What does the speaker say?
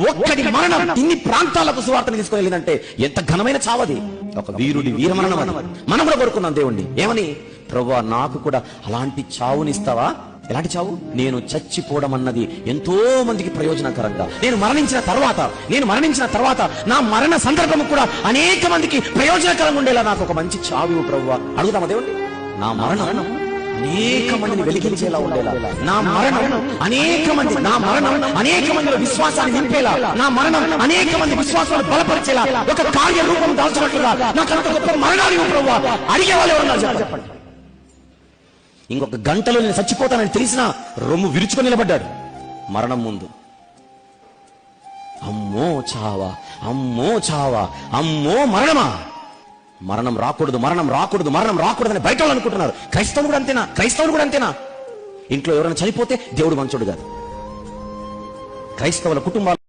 ఒక్కడి మరణం ఇన్ని ప్రాంతాలకు సువార్తను తీసుకుని వెళ్ళిందంటే ఎంత ఘనమైన చావది. ఒక వీరుడి వీరమరణం అది. మనం కూడా కోరుకున్నాం దేవుణ్ణి ఏమని, ప్రభువా నాకు కూడా అలాంటి చావునిస్తావా. ఎలాంటి చావు? నేను చచ్చిపోవడం అన్నది ఎంతో మందికి ప్రయోజనకరంగా, నేను మరణించిన తర్వాత నా మరణ సందర్భం కూడా అనేక మందికి ప్రయోజనకరంగా ఉండేలా నాకు ఒక మంచి చావు ప్రభువా. అడుగుదామా దేవుణ్ణి? నా మరణం అనేక మందిని వెలిగించేలా ఉండేలా, నా మరణం అనేక మందిలో విశ్వాసాన్ని నింపేలా, నా మరణం అనేక మంది విశ్వాసాన్ని బలపరిచేలా, ఒక కార్య రూపం దాల్చినట్లుగా నాకు అంత గొప్ప మరణాలు ప్రభువా. అడిగే వాళ్ళు ఎవరన్నారు చెప్పండి. ఇంకొక గంటలో నేను చచ్చిపోతానని తెలిసినా రొమ్ము విరుచుకొని నిలబడ్డాడు మరణం ముందు. అమ్మో చావా, అమ్మో మరణమా. మరణం రాకూడదు అని బయట వాళ్ళు అనుకుంటున్నారు. క్రైస్తవులు కూడా అంతేనా? ఇంట్లో ఎవరైనా చనిపోతే దేవుడు మంచోడు కాదు. క్రైస్తవుల కుటుంబాలు